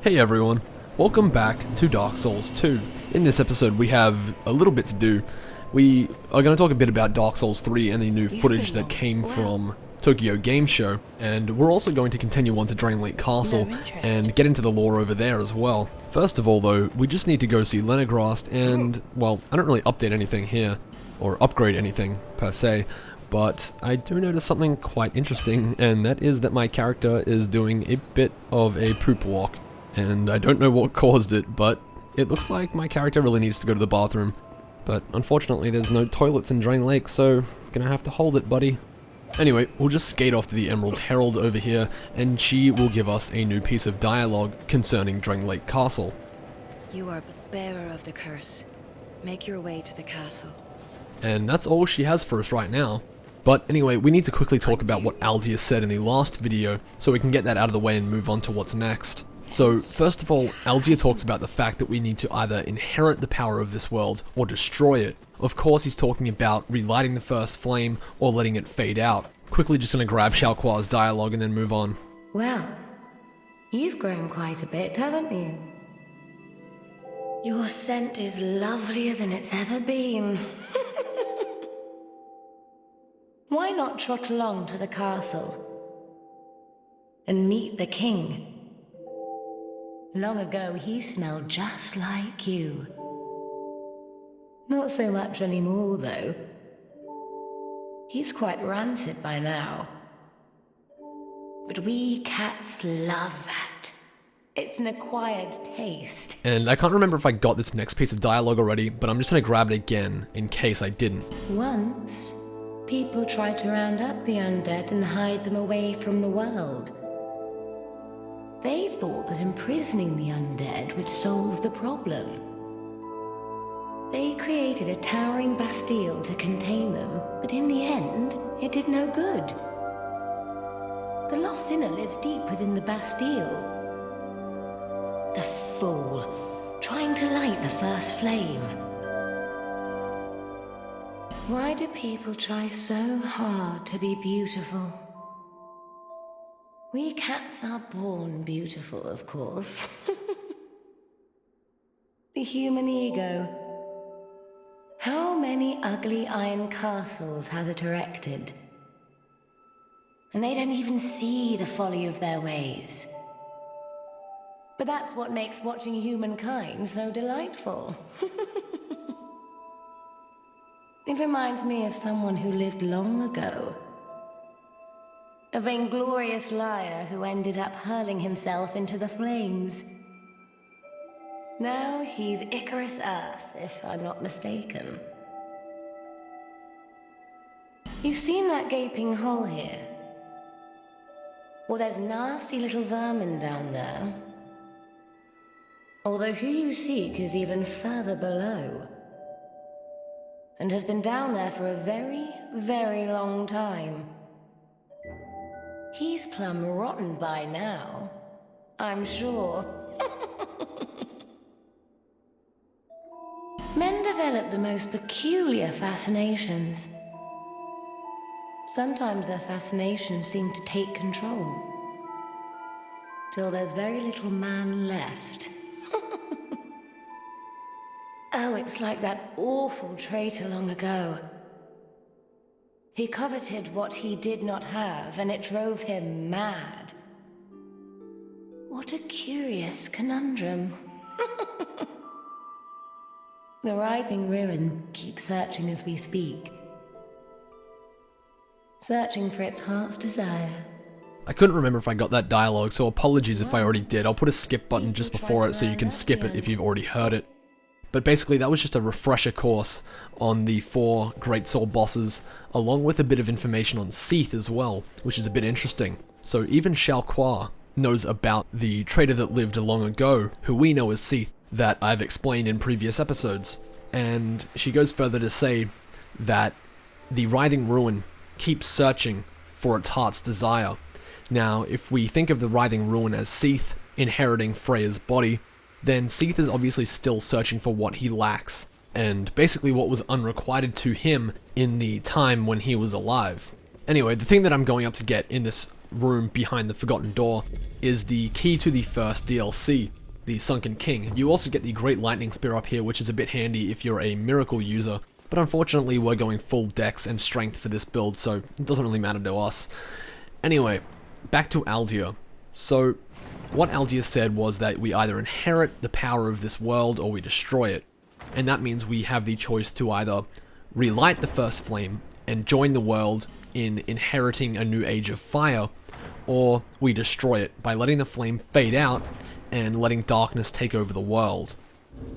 Hey everyone, welcome back to Dark Souls 2. In this episode we have a little bit to do. We are going to talk a bit about Dark Souls 3 and the new footage that came from Tokyo Game Show, and we're also going to continue on to Drangleic Castle and get into the lore over there as well. First of all though, we just need to go see Lenegrast and, well, I don't really update anything here, or upgrade anything per se, but I do notice something quite interesting, and that is that my character is doing a bit of a poop walk. And I don't know what caused it, but it looks like my character really needs to go to the bathroom. But unfortunately there's no toilets in Drangleic, so gonna have to hold it, buddy. Anyway, we'll just skate off to the Emerald Herald over here, and she will give us a new piece of dialogue concerning Drangleic Castle. You are the bearer of the curse. Make your way to the castle. And that's all she has for us right now. But anyway, we need to quickly talk about what Alzia said in the last video, so we can get that out of the way and move on to what's next. So, first of all, Alzia talks about the fact that we need to either inherit the power of this world or destroy it. Of course, he's talking about relighting the first flame or letting it fade out. Quickly just gonna grab Xiaoqua's dialogue and then move on. Well, you've grown quite a bit, haven't you? Your scent is lovelier than it's ever been. Why not trot along to the castle and meet the king? Long ago, he smelled just like you. Not so much anymore, though. He's quite rancid by now. But we cats love that. It's an acquired taste. And I can't remember if I got this next piece of dialogue already, but I'm just gonna grab it again in case I didn't. Once, people tried to round up the undead and hide them away from the world. They thought that imprisoning the undead would solve the problem. They created a towering bastille to contain them, but in the end, it did no good. The lost sinner lives deep within the bastille. The fool, trying to light the first flame. Why do people try so hard to be beautiful? We cats are born beautiful, of course. The human ego. How many ugly iron castles has it erected? And they don't even see the folly of their ways. But that's what makes watching humankind so delightful. It reminds me of someone who lived long ago. A vainglorious liar who ended up hurling himself into the flames. Now he's Icarus Earth, if I'm not mistaken. You've seen that gaping hole here? Well, there's nasty little vermin down there. Although who you seek is even further below. And has been down there for a very, very long time. He's plumb rotten by now, I'm sure. Men develop the most peculiar fascinations. Sometimes their fascinations seem to take control, till there's very little man left. Oh, it's like that awful traitor long ago. He coveted what he did not have, and it drove him mad. What a curious conundrum. The writhing ruin keeps searching as we speak. Searching for its heart's desire. I couldn't remember if I got that dialogue, so apologies if I already did. I'll put a skip button just before it so you can skip it if you've already heard it. But basically that was just a refresher course on the 4 Great Soul bosses, along with a bit of information on Seath as well, which is a bit interesting. So even Xiaoqua knows about the traitor that lived long ago, who we know as Seath, that I've explained in previous episodes. And she goes further to say that the writhing ruin keeps searching for its heart's desire. Now, if we think of the writhing ruin as Seath inheriting Freya's body, then Seath is obviously still searching for what he lacks, and basically what was unrequited to him in the time when he was alive. Anyway, the thing that I'm going up to get in this room behind the Forgotten Door is the key to the first DLC, the Sunken King. You also get the Great Lightning Spear up here, which is a bit handy if you're a Miracle user, but unfortunately we're going full Dex and Strength for this build, so it doesn't really matter to us. Anyway, back to Aldia. So, what Aldia said was that we either inherit the power of this world or we destroy it. And that means we have the choice to either relight the first flame and join the world in inheriting a new age of fire, or we destroy it by letting the flame fade out and letting darkness take over the world.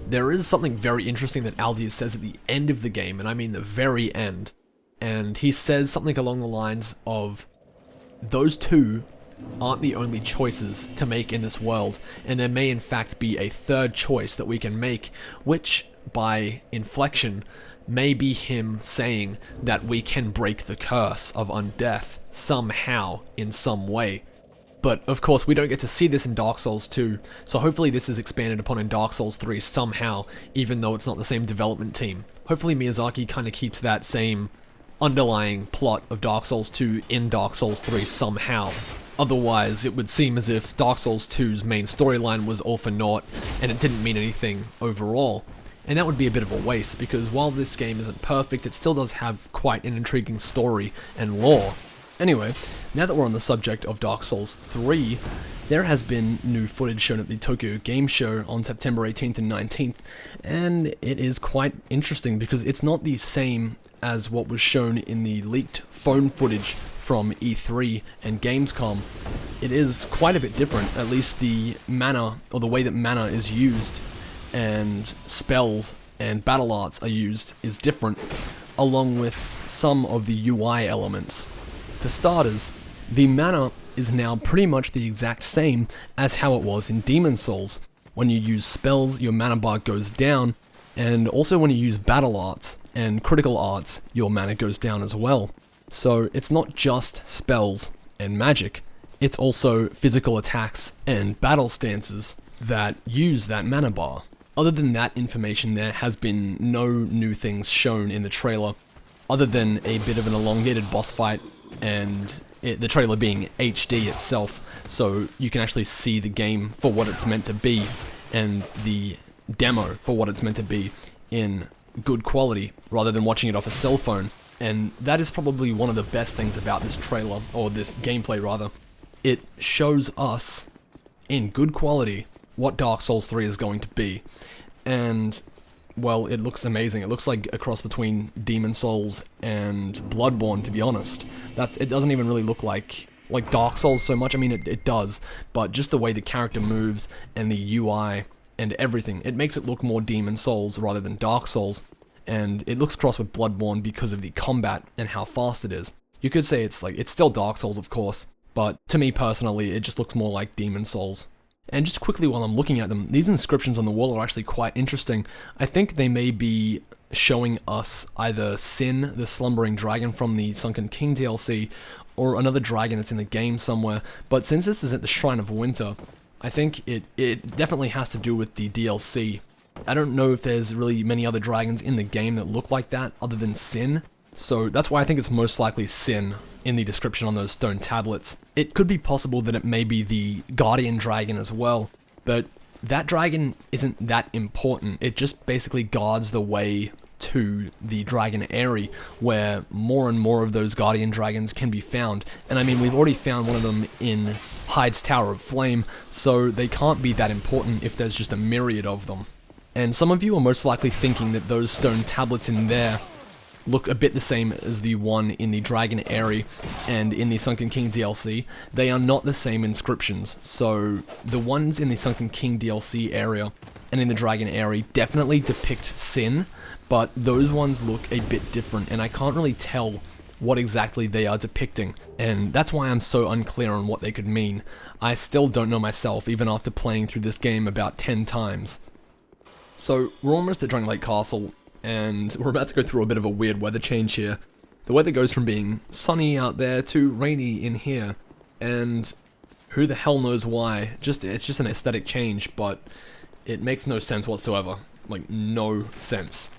There is something very interesting that Aldia says at the end of the game, and I mean the very end. And he says something along the lines of, those two aren't the only choices to make in this world, and there may in fact be a third choice that we can make, which, by inflection, may be him saying that we can break the curse of undeath somehow, in some way. But of course we don't get to see this in Dark Souls 2, so hopefully this is expanded upon in Dark Souls 3 somehow, even though it's not the same development team. Hopefully Miyazaki kind of keeps that same underlying plot of Dark Souls 2 in Dark Souls 3 somehow. Otherwise, it would seem as if Dark Souls 2's main storyline was all for naught, and it didn't mean anything overall. And that would be a bit of a waste, because while this game isn't perfect, it still does have quite an intriguing story and lore. Anyway, now that we're on the subject of Dark Souls 3, there has been new footage shown at the Tokyo Game Show on September 18th and 19th, and it is quite interesting because it's not the same as what was shown in the leaked phone footage from E3 and Gamescom. It is quite a bit different, at least the mana, or the way that mana is used, and spells and battle arts are used is different, along with some of the UI elements. For starters, the mana is now pretty much the exact same as how it was in Demon Souls. When you use spells, your mana bar goes down, and also when you use battle arts and critical arts, your mana goes down as well. So it's not just spells and magic, it's also physical attacks and battle stances that use that mana bar. Other than that information, there has been no new things shown in the trailer, other than a bit of an elongated boss fight, and the trailer being HD itself, so you can actually see the game for what it's meant to be, and the demo for what it's meant to be in good quality, rather than watching it off a cell phone. And that is probably one of the best things about this trailer, or this gameplay rather. It shows us, in good quality, what Dark Souls 3 is going to be. And, well, it looks amazing. It looks like a cross between Demon Souls and Bloodborne, to be honest. It doesn't even really look like Dark Souls so much. I mean, it does, but just the way the character moves and the UI and everything, it makes it look more Demon Souls rather than Dark Souls. And it looks crossed with Bloodborne because of the combat and how fast it is. You could say it's still Dark Souls, of course, but to me personally, it just looks more like Demon Souls. And just quickly while I'm looking at them, these inscriptions on the wall are actually quite interesting. I think they may be showing us either Sin, the slumbering dragon from the Sunken King DLC, or another dragon that's in the game somewhere. But since this is at the Shrine of Winter, I think it definitely has to do with the DLC. I don't know if there's really many other dragons in the game that look like that other than Sin, so that's why I think it's most likely Sin in the description on those stone tablets. It could be possible that it may be the Guardian Dragon as well, but that dragon isn't that important. It just basically guards the way to the Dragon Eyrie, where more and more of those Guardian Dragons can be found. And I mean, we've already found one of them in Hyde's Tower of Flame, so they can't be that important if there's just a myriad of them. And some of you are most likely thinking that those stone tablets in there look a bit the same as the one in the Dragon Eyrie and in the Sunken King DLC. They are not the same inscriptions, so the ones in the Sunken King DLC area and in the Dragon Eyrie definitely depict Sin, but those ones look a bit different, and I can't really tell what exactly they are depicting, and that's why I'm so unclear on what they could mean. I still don't know myself, even after playing through this game about 10 times. So, we're almost at Drangleic Castle, and we're about to go through a bit of a weird weather change here. The weather goes from being sunny out there to rainy in here, and who the hell knows why. It's just an aesthetic change, but it makes no sense whatsoever. Like, no sense.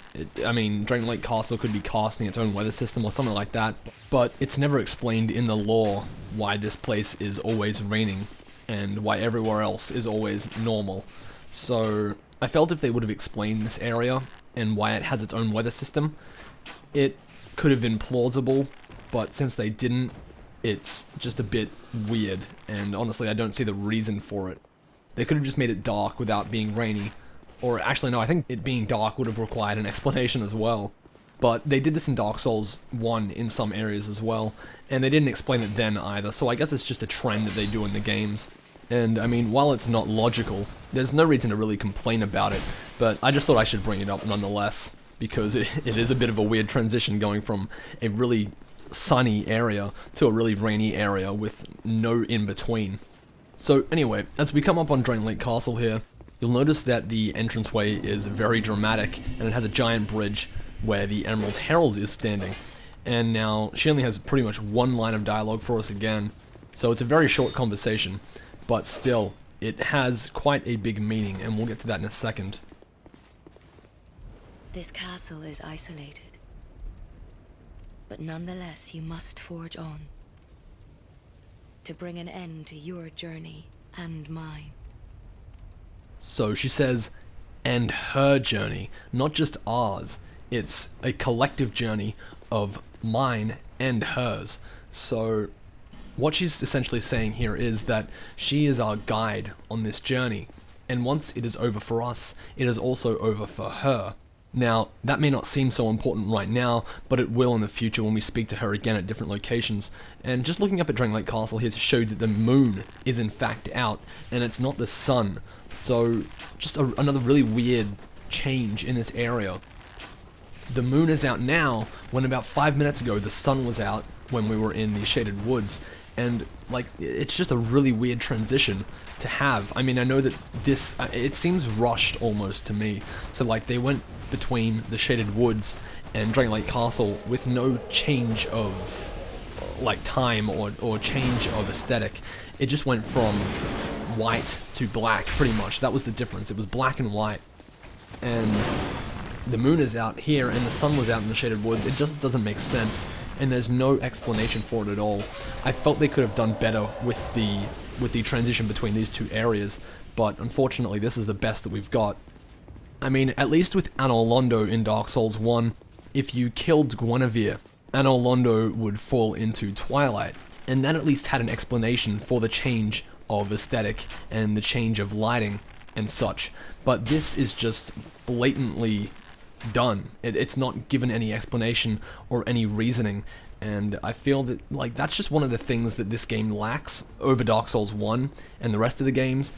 I mean, Drangleic Castle could be casting its own weather system or something like that, but it's never explained in the lore why this place is always raining and why everywhere else is always normal. So I felt if they would have explained this area and why it has its own weather system, it could have been plausible, but since they didn't, it's just a bit weird, and honestly I don't see the reason for it. They could have just made it dark without being rainy. Or actually no, I think it being dark would have required an explanation as well. But they did this in Dark Souls 1 in some areas as well, and they didn't explain it then either, so I guess it's just a trend that they do in the games. And I mean, while it's not logical, there's no reason to really complain about it, but I just thought I should bring it up nonetheless, because it is a bit of a weird transition going from a really sunny area to a really rainy area with no in-between. So anyway, as we come up on Drangleic Castle here, you'll notice that the entranceway is very dramatic, and it has a giant bridge where the Emerald Herald is standing. And now, she only has pretty much one line of dialogue for us again, so it's a very short conversation, but still, it has quite a big meaning, and we'll get to that in a second. This castle is isolated, but nonetheless you must forge on to bring an end to your journey and mine. So she says, and her journey, not just ours. It's a collective journey of mine and hers. So what she's essentially saying here is that she is our guide on this journey, and once it is over for us, it is also over for her. Now, that may not seem so important right now, but it will in the future when we speak to her again at different locations. And just looking up at Drangleic Castle here to show that the moon is in fact out, and it's not the sun. So, just another really weird change in this area. The moon is out now, when about 5 minutes ago the sun was out when we were in the Shaded Woods. And, like, it's just a really weird transition to have. I mean, I know that this, it seems rushed almost to me. So, like, they went between the Shaded Woods and Drangleic Castle with no change of, like, time or change of aesthetic. It just went from white to black, pretty much. That was the difference. It was black and white. And the moon is out here, and the sun was out in the Shaded Woods. It just doesn't make sense, and there's no explanation for it at all. I felt they could have done better with the transition between these two areas, but unfortunately this is the best that we've got. I mean, at least with Anor Londo in Dark Souls 1, if you killed Guinevere, Anor Londo would fall into Twilight, and that at least had an explanation for the change of aesthetic and the change of lighting and such. But this is just blatantly done. It's not given any explanation or any reasoning, and I feel that, like, that's just one of the things that this game lacks over Dark Souls 1 and the rest of the games.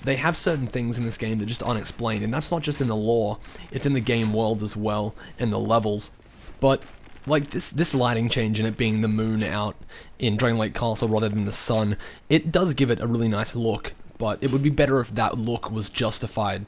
They have certain things in this game that just aren't explained, and that's not just in the lore, it's in the game world as well, and the levels. But, like, this lighting change and it being the moon out in Drangleic Castle rather than the sun, it does give it a really nice look, but it would be better if that look was justified.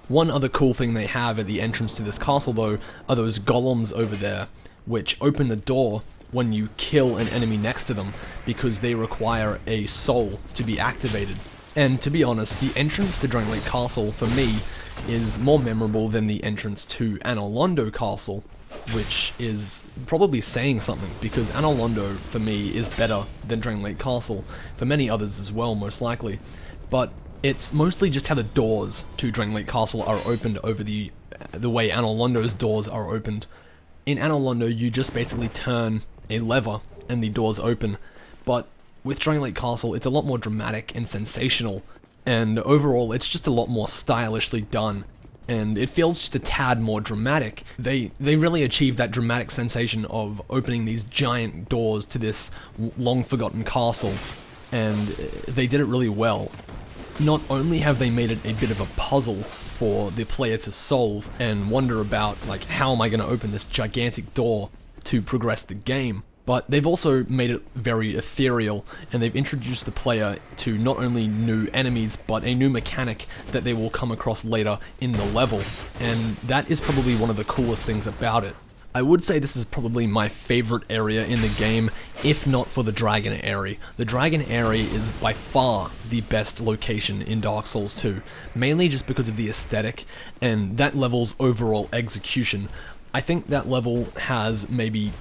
One other cool thing they have at the entrance to this castle, though, are those golems over there, which open the door when you kill an enemy next to them, because they require a soul to be activated. And to be honest, the entrance to Drangleic Castle, for me, is more memorable than the entrance to Anor Londo Castle, which is probably saying something, because Anor Londo, for me, is better than Drangleic Castle, for many others as well, most likely. But it's mostly just how the doors to Drangleic Castle are opened over the way Anor Londo's doors are opened. In Anor Londo, you just basically turn a lever and the doors open, but with Drangleic Castle, it's a lot more dramatic and sensational, and overall, it's just a lot more stylishly done, and it feels just a tad more dramatic. They really achieved that dramatic sensation of opening these giant doors to this long-forgotten castle, and they did it really well. Not only have they made it a bit of a puzzle for the player to solve and wonder about, like, how am I going to open this gigantic door to progress the game, but they've also made it very ethereal, and they've introduced the player to not only new enemies, but a new mechanic that they will come across later in the level, and that is probably one of the coolest things about it. I would say this is probably my favorite area in the game, if not for the Dragon Area. The Dragon Area is by far the best location in Dark Souls 2, mainly just because of the aesthetic and that level's overall execution. I think that level has maybe,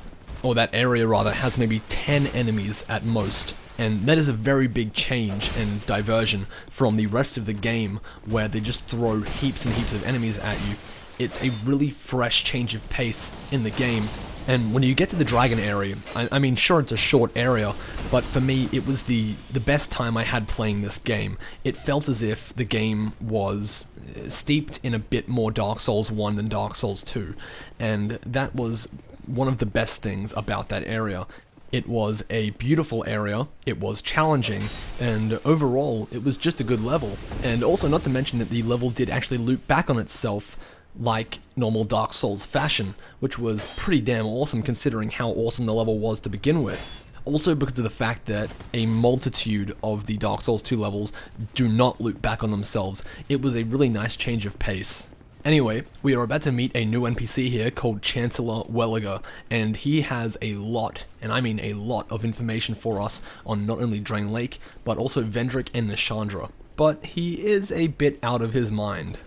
or that area rather, has maybe 10 enemies at most. And that is a very big change and diversion from the rest of the game, where they just throw heaps and heaps of enemies at you. It's a really fresh change of pace in the game, and when you get to the Dragon Area, I mean, sure, it's a short area, but for me, it was the best time I had playing this game. It felt as if the game was steeped in a bit more Dark Souls 1 than Dark Souls 2, and that was one of the best things about that area. It was a beautiful area, it was challenging, and overall, it was just a good level. And also, not to mention that the level did actually loop back on itself like normal Dark Souls fashion, which was pretty damn awesome considering how awesome the level was to begin with. Also because of the fact that a multitude of the Dark Souls 2 levels do not loop back on themselves, it was a really nice change of pace. Anyway, we are about to meet a new NPC here called Chancellor Welliger, and he has a lot, and I mean a lot, of information for us on not only Drangleic, but also Vendrick and Nashandra. But he is a bit out of his mind.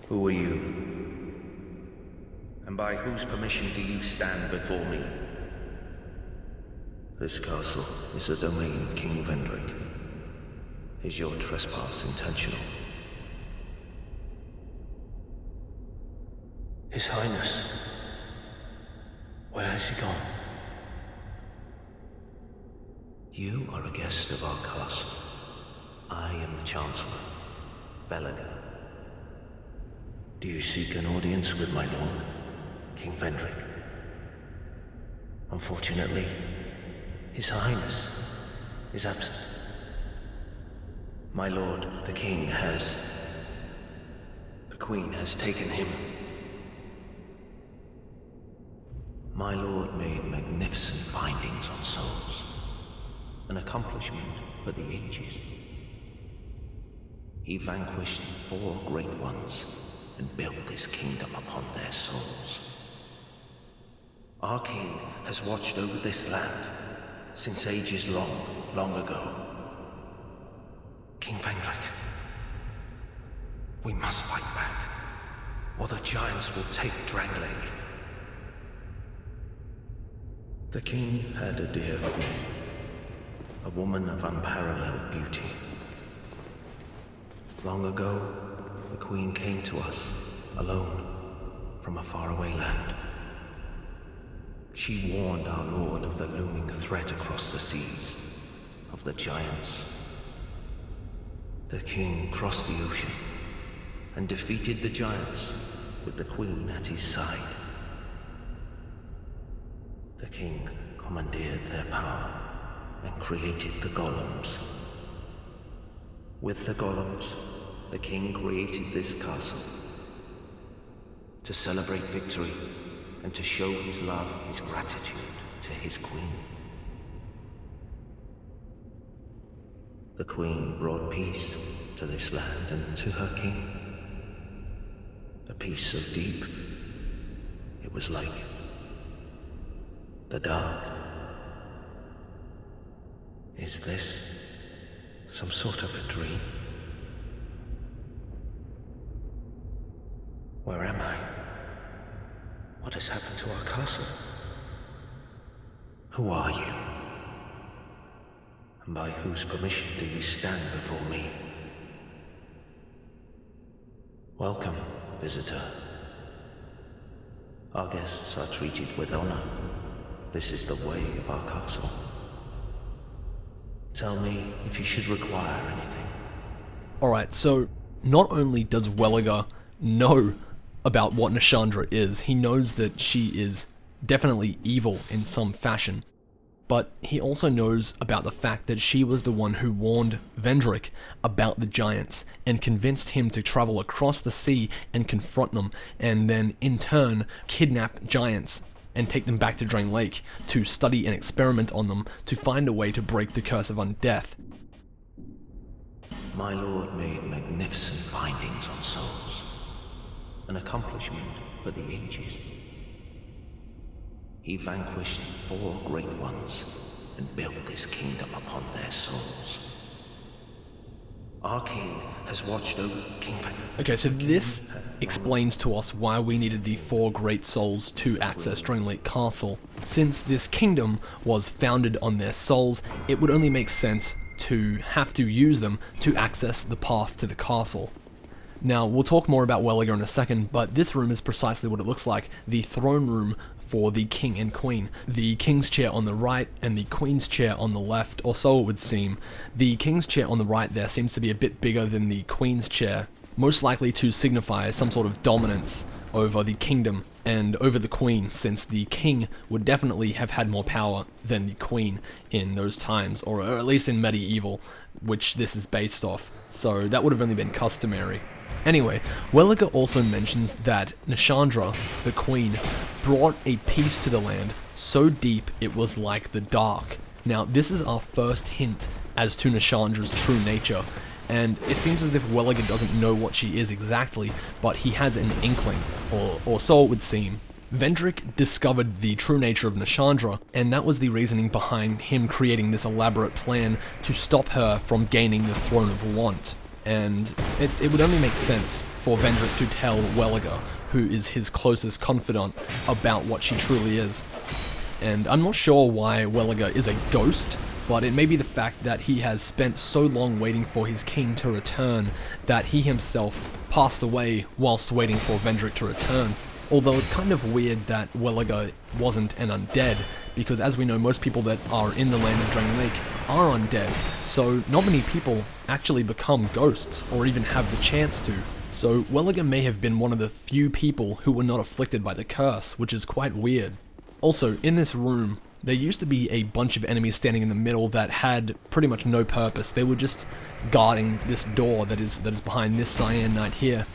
Who are you? And by whose permission do you stand before me? This castle is a domain of King Vendrick. Is your trespass intentional? His Highness. Where has he gone? You are a guest of our castle. I am the Chancellor, Welliger. Do you seek an audience with my lord, King Vendrick? Unfortunately, His Highness is absent. My lord, the King the Queen has taken him. My lord made magnificent findings on souls, an accomplishment for the ages. He vanquished 4 great ones and built this kingdom upon their souls. Our king has watched over this land since ages long ago. King Vendrick, we must fight back, or the giants will take Drangleic. The king had a dear queen, a woman of unparalleled beauty. Long ago, the queen came to us, alone, from a faraway land. She warned our lord of the looming threat across the seas, of the giants. The king crossed the ocean and defeated the giants with the queen at his side. The king commandeered their power and created the golems. With the golems, the king created this castle to celebrate victory and to show his love, his gratitude to his queen. The queen brought peace to this land and to her king. A peace so deep, it was like the dark. Is this some sort of a dream? Where am I? What has happened to our castle? Who are you? And by whose permission do you stand before me? Welcome, visitor. Our guests are treated with honor. This is the way of our castle. Tell me if you should require anything. Alright, so not only does Welliger know about what Nashandra is, he knows that she is definitely evil in some fashion, but he also knows about the fact that she was the one who warned Vendrick about the giants and convinced him to travel across the sea and confront them, and then in turn kidnap giants and take them back to Drangleic to study and experiment on them to find a way to break the curse of undeath. My lord made magnificent findings on souls, an accomplishment for the ages. He vanquished 4 great ones and built this kingdom upon their souls. Our king has watched over King... Okay, so this explains to us why we needed the 4 great souls to access Drangleic Castle. Since this kingdom was founded on their souls, it would only make sense to have to use them to access the path to the castle. Now, we'll talk more about Welliger in a second, but this room is precisely what it looks like, the throne room for the king and queen. The king's chair on the right and the queen's chair on the left, or so it would seem. The king's chair on the right there seems to be a bit bigger than the queen's chair, most likely to signify some sort of dominance over the kingdom and over the queen, since the king would definitely have had more power than the queen in those times, or at least in medieval, which this is based off, so that would have only been customary. Anyway, Welliger also mentions that Nishandra, the queen, brought a peace to the land so deep it was like the dark. Now, this is our first hint as to Nishandra's true nature, and it seems as if Welliger doesn't know what she is exactly, but he has an inkling, or so it would seem. Vendrick discovered the true nature of Nishandra, and that was the reasoning behind him creating this elaborate plan to stop her from gaining the Throne of Want. And it would only make sense for Vendrick to tell Welliger, who is his closest confidant, about what she truly is. And I'm not sure why Welliger is a ghost, but it may be the fact that he has spent so long waiting for his king to return that he himself passed away whilst waiting for Vendrick to return. Although it's kind of weird that Welliger wasn't an undead, because as we know, most people that are in the land of Drangleic are undead, so not many people actually become ghosts, or even have the chance to. So Welliger may have been one of the few people who were not afflicted by the curse, which is quite weird. Also, in this room, there used to be a bunch of enemies standing in the middle that had pretty much no purpose. They were just guarding this door that is behind this cyan knight here.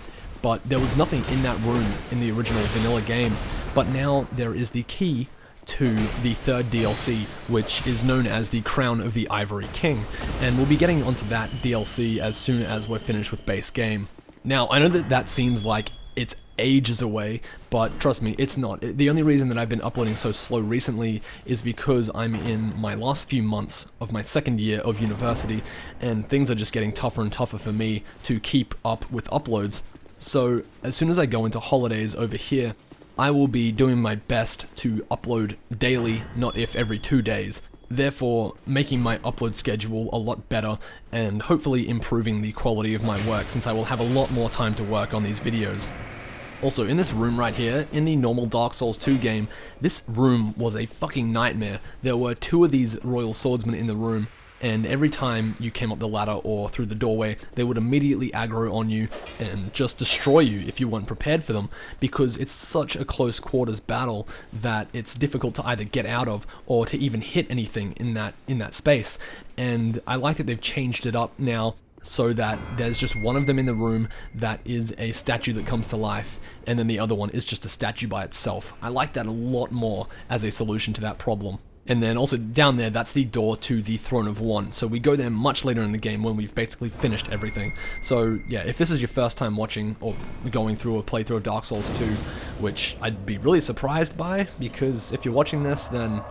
But there was nothing in that room in the original vanilla game, but now there is the key to the 3rd DLC, which is known as the Crown of the Ivory King, and we'll be getting onto that DLC as soon as we're finished with base game. Now, I know that seems like it's ages away, but trust me, it's not. The only reason that I've been uploading so slow recently is because I'm in my last few months of my 2nd year of university, and things are just getting tougher and tougher for me to keep up with uploads. So as soon as I go into holidays over here, I will be doing my best to upload daily, not if every 2 days, therefore making my upload schedule a lot better and hopefully improving the quality of my work, since I will have a lot more time to work on these videos. Also, in this room right here, in the normal Dark Souls 2 game, this room was a fucking nightmare. There were 2 of these royal swordsmen in the room, and every time you came up the ladder or through the doorway, they would immediately aggro on you and just destroy you if you weren't prepared for them, because it's such a close quarters battle that it's difficult to either get out of or to even hit anything in that space. And I like that they've changed it up now so that there's just one of them in the room that is a statue that comes to life, and then the other one is just a statue by itself. I like that a lot more as a solution to that problem. And then also down there, that's the door to the Throne of Want. So we go there much later in the game when we've basically finished everything. So yeah, if this is your first time watching or going through a playthrough of Dark Souls 2, which I'd be really surprised by, because if you're watching this, then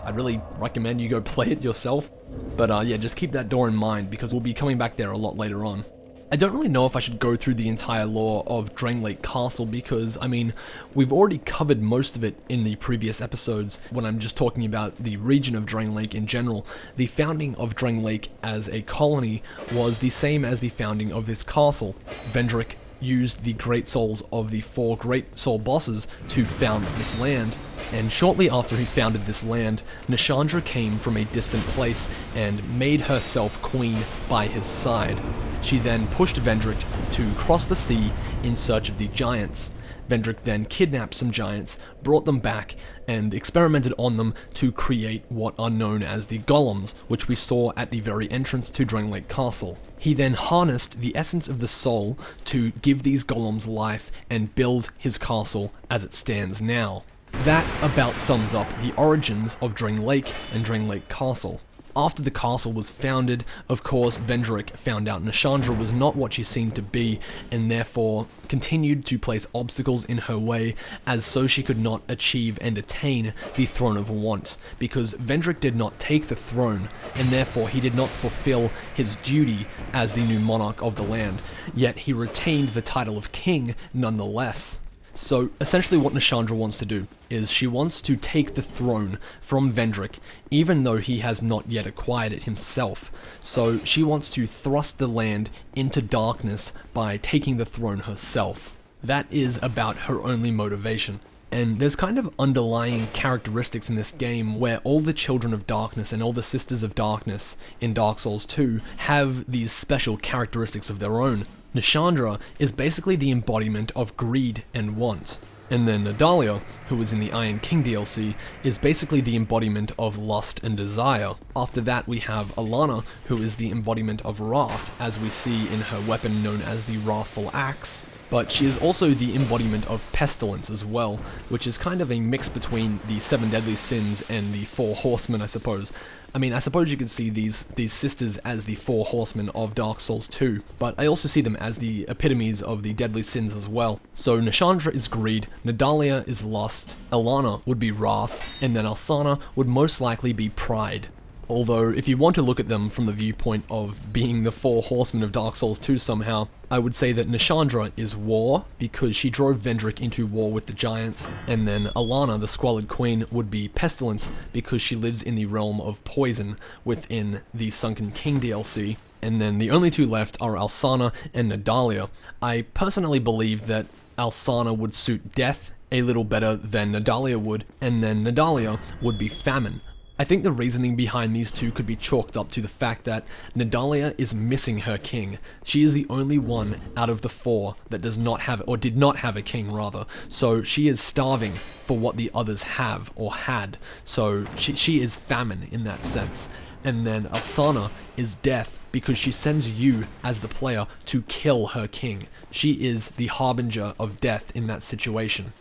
I'd really recommend you go play it yourself. But yeah, just keep that door in mind, because we'll be coming back there a lot later on. I don't really know if I should go through the entire lore of Drangleic Castle, because, I mean, we've already covered most of it in the previous episodes when I'm just talking about the region of Drangleic in general. The founding of Drangleic as a colony was the same as the founding of this castle. Vendrick used the great souls of the 4 great soul bosses to found this land, and shortly after he founded this land, Nishandra came from a distant place and made herself queen by his side. She then pushed Vendrick to cross the sea in search of the giants. Vendrick then kidnapped some giants, brought them back, and experimented on them to create what are known as the golems, which we saw at the very entrance to Drangleic Castle. He then harnessed the essence of the soul to give these golems life and build his castle as it stands now. That about sums up the origins of Drangleic and Drangleic Castle. After the castle was founded, of course, Vendrick found out Nashandra was not what she seemed to be, and therefore continued to place obstacles in her way, as so she could not achieve and attain the Throne of Want, because Vendrick did not take the throne, and therefore he did not fulfill his duty as the new monarch of the land, yet he retained the title of king nonetheless. So essentially what Nashandra wants to do is she wants to take the throne from Vendrick, even though he has not yet acquired it himself. So she wants to thrust the land into darkness by taking the throne herself. That is about her only motivation. And there's kind of underlying characteristics in this game where all the children of darkness and all the sisters of darkness in Dark Souls 2 have these special characteristics of their own. Nashandra is basically the embodiment of greed and want. And then Nadalia, who was in the Iron King DLC, is basically the embodiment of lust and desire. After that we have Alana, who is the embodiment of wrath, as we see in her weapon known as the Wrathful Axe. But she is also the embodiment of pestilence as well, which is kind of a mix between the 7 deadly sins and the 4 horsemen, I suppose. I mean, I suppose you could see these sisters as the 4 horsemen of Dark Souls 2, but I also see them as the epitomes of the deadly sins as well. So Nashandra is greed, Nadalia is lust, Alana would be wrath, and then Alsana would most likely be pride. Although, if you want to look at them from the viewpoint of being the 4 horsemen of Dark Souls 2 somehow, I would say that Nashandra is war, because she drove Vendrick into war with the giants, and then Alana, the Squalid Queen, would be pestilence, because she lives in the realm of poison within the Sunken King DLC. And then the only 2 left are Alsana and Nadalia. I personally believe that Alsana would suit death a little better than Nadalia would, and then Nadalia would be famine. I think the reasoning behind these 2 could be chalked up to the fact that Nadalia is missing her king. She is the only one out of the 4 that does not have, or did not have a king rather, so she is starving for what the others have or had, so she is famine in that sense. And then Alsana is death because she sends you as the player to kill her king. She is the harbinger of death in that situation.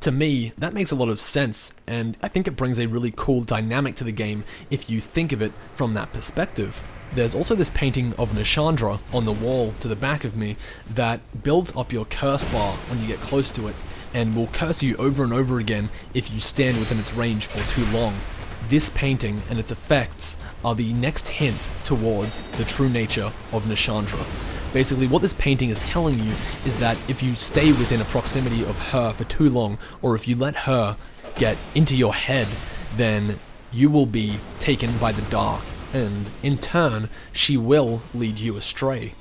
To me, that makes a lot of sense, and I think it brings a really cool dynamic to the game if you think of it from that perspective. There's also this painting of Nashandra on the wall to the back of me that builds up your curse bar when you get close to it, and will curse you over and over again if you stand within its range for too long. This painting and its effects are the next hint towards the true nature of Nashandra. Basically, what this painting is telling you is that if you stay within a proximity of her for too long, or if you let her get into your head, then you will be taken by the dark, and in turn, she will lead you astray.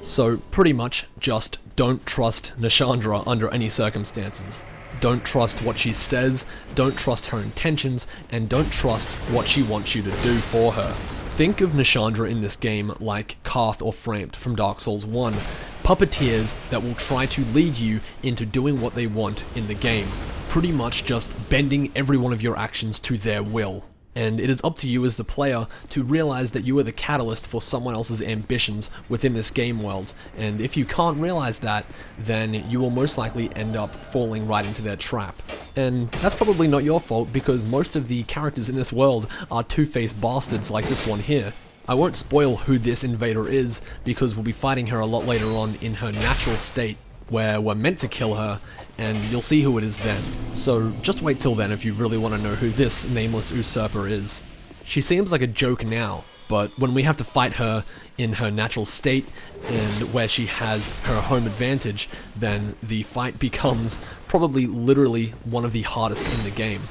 So pretty much just don't trust Nashandra under any circumstances. Don't trust what she says, don't trust her intentions, and don't trust what she wants you to do for her. Think of Nashandra in this game like Karth or Framed from Dark Souls 1, puppeteers that will try to lead you into doing what they want in the game, pretty much just bending every one of your actions to their will. And it is up to you as the player to realize that you are the catalyst for someone else's ambitions within this game world, and if you can't realize that, then you will most likely end up falling right into their trap. And that's probably not your fault, because most of the characters in this world are two-faced bastards like this one here. I won't spoil who this invader is, because we'll be fighting her a lot later on in her natural state, where we're meant to kill her, and you'll see who it is then. So just wait till then if you really want to know who this nameless usurper is. She seems like a joke now, but when we have to fight her in her natural state, and where she has her home advantage, then the fight becomes probably literally one of the hardest in the game.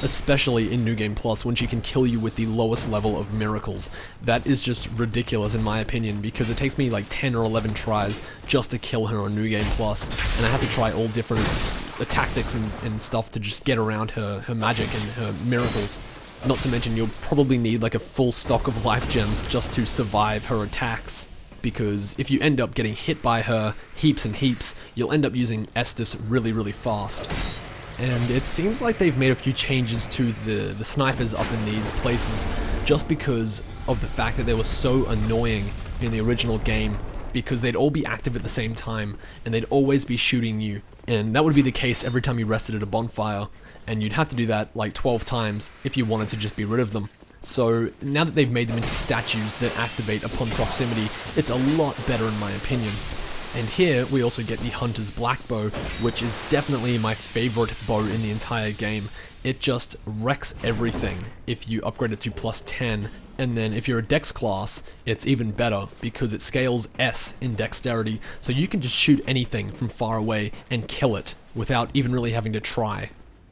Especially in New Game Plus, when she can kill you with the lowest level of miracles. That is just ridiculous in my opinion, because it takes me like 10 or 11 tries just to kill her on New Game Plus, and I have to try all different tactics and stuff to just get around her magic and her miracles. Not to mention you'll probably need like a full stock of life gems just to survive her attacks, because if you end up getting hit by her heaps and heaps, you'll end up using Estus really fast. And it seems like they've made a few changes to the snipers up in these places just because of the fact that they were so annoying in the original game, because they'd all be active at the same time and they'd always be shooting you, and that would be the case every time you rested at a bonfire, and you'd have to do that like 12 times if you wanted to just be rid of them. So now that they've made them into statues that activate upon proximity, it's a lot better in my opinion. And here we also get the Hunter's Black Bow, which is definitely my favorite bow in the entire game. It just wrecks everything if you upgrade it to +10, and then if you're a Dex class, it's even better because it scales S in dexterity, so you can just shoot anything from far away and kill it without even really having to try.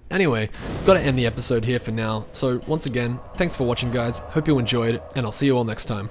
Anyway, gotta end the episode here for now, so once again, thanks for watching guys, hope you enjoyed, and I'll see you all next time.